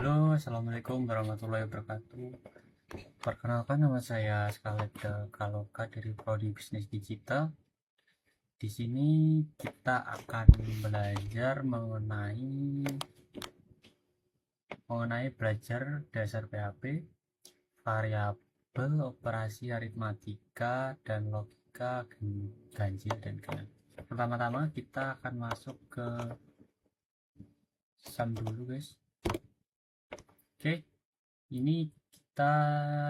Halo, assalamualaikum warahmatullahi wabarakatuh. Perkenalkan, nama saya Scarlett Kaloka dari Prodi Bisnis Digital. Di sini kita akan belajar mengenai belajar dasar PHP, variabel, operasi aritmatika, dan logika ganjil dan genap. Pertama-tama kita akan masuk ke SAM dulu, guys. Oke, ini kita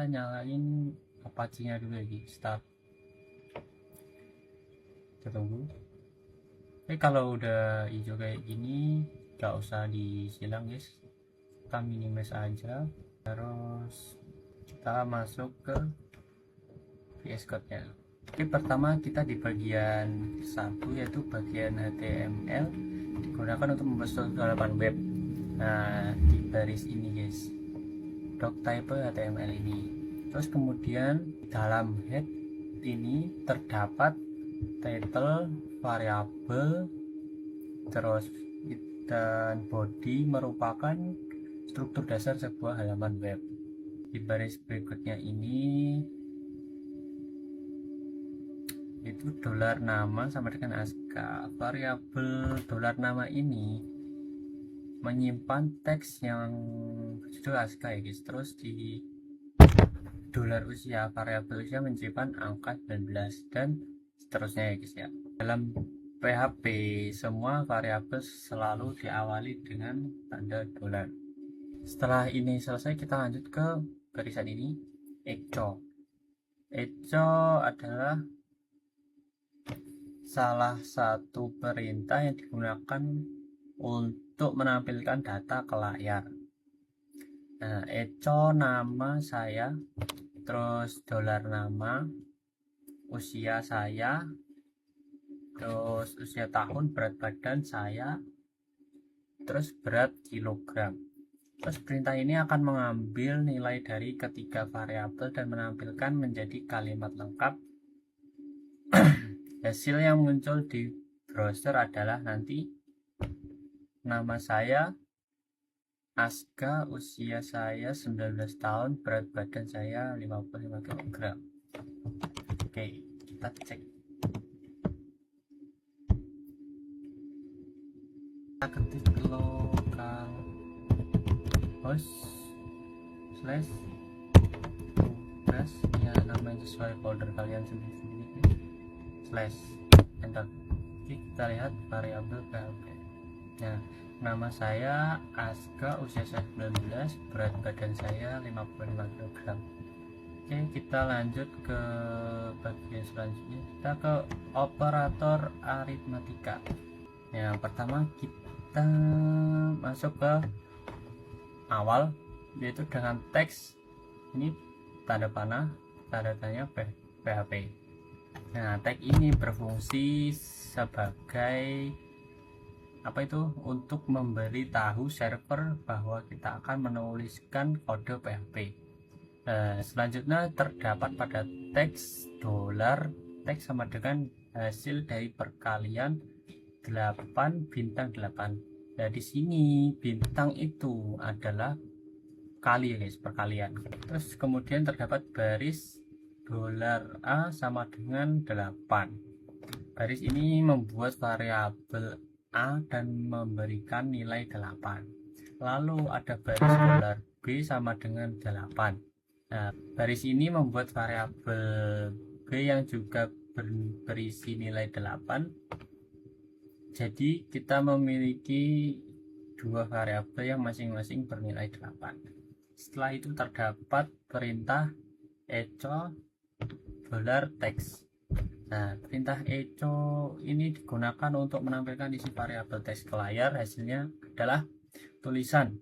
nyalain Apache-nya dulu lagi. Start. Kita tunggu. Oke, kalau udah hijau kayak gini gak usah disilang, guys. Kita minimize aja, terus kita masuk ke VS Code nya. Oke, pertama kita di bagian 1, yaitu bagian HTML, digunakan untuk membuat suatu halaman web. Nah, di baris ini, guys, doc type HTML ini. Terus kemudian dalam head ini terdapat title, variabel, terus dan body merupakan struktur dasar sebuah halaman web. Di baris berikutnya ini itu dolar nama sama dengan ASCII. Variabel dolar nama ini menyimpan teks yang berjudul ASCII, ya guys. Terus di dolar usia, variabel usia menyimpan angka 19 dan seterusnya, ya guys ya. Dalam PHP semua variabel selalu diawali dengan tanda dolar. Setelah ini selesai, kita lanjut ke barisan ini, echo. Echo adalah salah satu perintah yang digunakan untuk menampilkan data ke layar. Nah, echo nama saya, terus dolar nama, usia saya, terus usia tahun, berat badan saya, terus berat kilogram. Terus perintah ini akan mengambil nilai dari ketiga variabel dan menampilkan menjadi kalimat lengkap. Hasil yang muncul di browser adalah nanti nama saya, ASCII, usia saya 19 tahun, berat badan saya 55 kg. Oke, kita cek. Kita ketik localhost slash tugas, ya namanya sesuai folder kalian sendiri-sendiri, slash enter. Oke, kita lihat variabel PHP. Nah, nama saya ASCII, usia saya 19, berat badan saya 55 kg. Oke, kita lanjut ke bagian selanjutnya. Kita ke operator aritmatika. Yang pertama kita masuk ke awal, yaitu dengan teks ini tanda panah, tanda tanya PHP. Nah, tag ini berfungsi sebagai untuk memberi tahu server bahwa kita akan menuliskan kode PHP. Selanjutnya terdapat pada teks dolar, teks sama dengan hasil dari perkalian 8 bintang 8. Nah, di sini bintang itu adalah kali, ya guys, perkalian. Terus kemudian terdapat baris dolar A sama dengan 8. Baris ini membuat variabel A dan memberikan nilai 8. Lalu ada baris dolar B sama dengan 8. Nah, baris ini membuat variabel B yang juga berisi nilai 8. Jadi kita memiliki dua variabel yang masing-masing bernilai 8. Setelah itu terdapat perintah echo dolar teks. Nah, perintah echo ini digunakan untuk menampilkan isi variabel teks ke layar. Hasilnya adalah tulisan.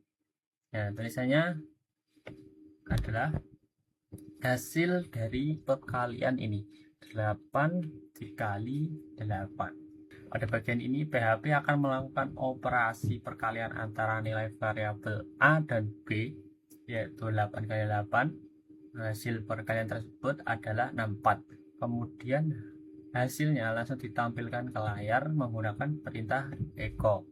Nah, tulisannya adalah hasil dari perkalian ini, 8 dikali 8. Pada bagian ini PHP akan melakukan operasi perkalian antara nilai variabel A dan B, yaitu 8 kali 8. Hasil perkalian tersebut adalah 64. Kemudian hasilnya langsung ditampilkan ke layar menggunakan perintah echo.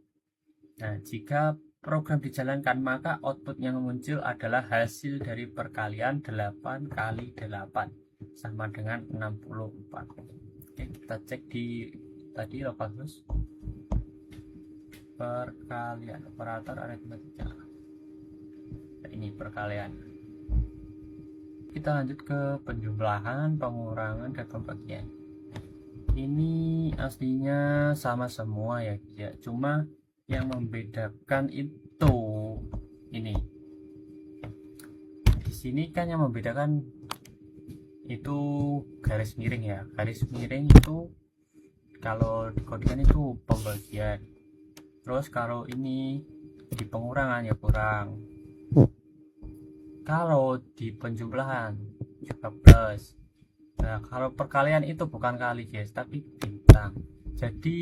Nah, jika program dijalankan, maka output yang muncul adalah hasil dari perkalian 8 kali 8 sama dengan 64. Oke, kita cek di tadi localhost perkalian operator aritmatika. Nah, ini perkalian. Kita lanjut ke penjumlahan, pengurangan, dan pembagian. Ini aslinya sama semua ya, cuma yang membedakan itu ini. Di sini kan yang membedakan itu garis miring ya. Garis miring itu kalau dikodikan itu pembagian. Terus kalau ini di pengurangan ya kurang. Kalau di penjumlahan juga plus. Nah, kalau perkalian itu bukan kali guys, tapi bintang. Jadi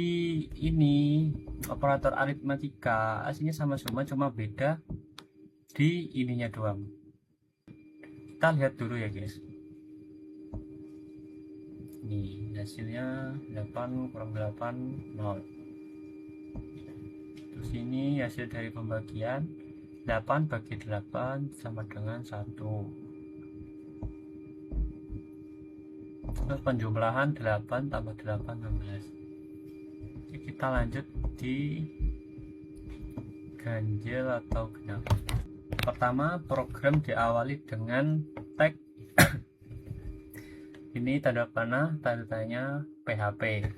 ini operator aritmatika aslinya sama semua, cuma beda di ininya doang. Kita lihat dulu ya guys. Ini hasilnya 8 kurang 8 0. Terus ini hasil dari pembagian 8 bagi 8 sama dengan 1. Terus penjumlahan 8 tambah 8 16. Kita lanjut di ganjil atau genap. Pertama, program diawali dengan tag ini tanda panah, tandanya PHP.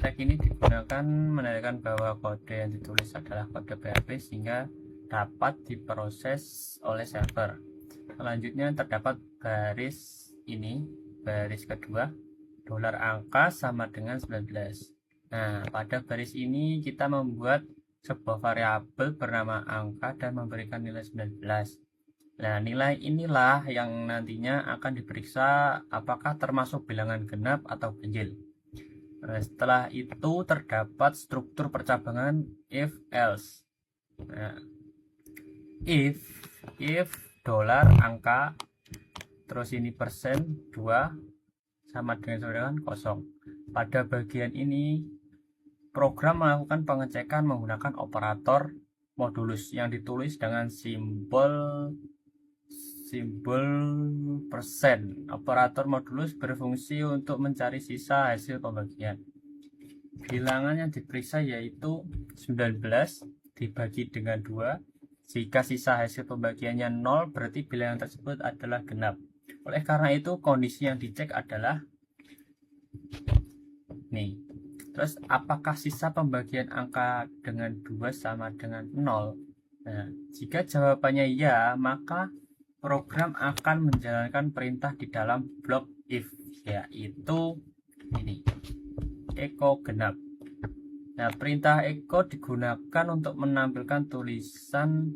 Tag ini digunakan menandakan bahwa kode yang ditulis adalah kode PHP sehingga dapat diproses oleh server. Selanjutnya terdapat baris ini, baris kedua, dolar angka sama dengan 19. Nah, pada baris ini kita membuat sebuah variabel bernama angka dan memberikan nilai 19. Nah, nilai inilah yang nantinya akan diperiksa apakah termasuk bilangan genap atau ganjil. Nah, setelah itu terdapat struktur percabangan if else. Nah, if dolar angka terus ini persen 2 sama dengan kosong. Pada bagian ini program melakukan pengecekan menggunakan operator modulus yang ditulis dengan simbol persen. Operator modulus berfungsi untuk mencari sisa hasil pembagian. Bilangan yang diperiksa yaitu 19 dibagi dengan 2. Jika sisa hasil pembagiannya 0, berarti bilangan tersebut adalah genap. Oleh karena itu, kondisi yang dicek adalah nih. Terus apakah sisa pembagian angka dengan 2 sama dengan 0? Nah, jika jawabannya ya, maka program akan menjalankan perintah di dalam blok if, yaitu ini, echo genap. Nah, perintah echo digunakan untuk menampilkan tulisan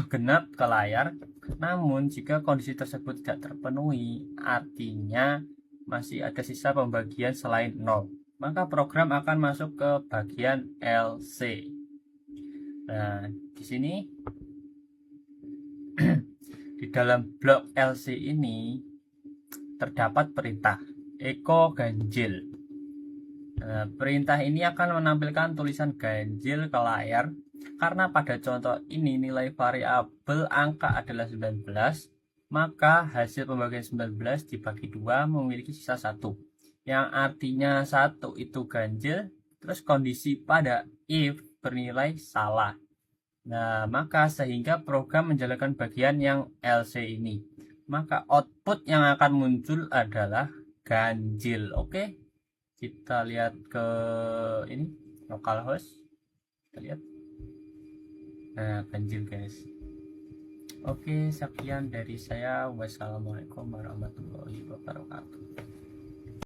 genap ke layar. Namun, jika kondisi tersebut tidak terpenuhi, artinya masih ada sisa pembagian selain 0. Maka program akan masuk ke bagian LC. Nah, di sini di dalam blok LC ini terdapat perintah echo ganjil. Nah, perintah ini akan menampilkan tulisan ganjil ke layar karena pada contoh ini nilai variabel angka adalah 19, maka hasil pembagian 19 dibagi 2 memiliki sisa 1. Yang artinya 1 itu ganjil, terus kondisi pada if bernilai salah. Nah, maka sehingga program menjalankan bagian yang LC ini. Maka output yang akan muncul adalah ganjil. Oke, kita lihat ke ini, localhost. Kita lihat. Nah, ganjil guys. Oke, sekian dari saya. Wassalamualaikum warahmatullahi wabarakatuh.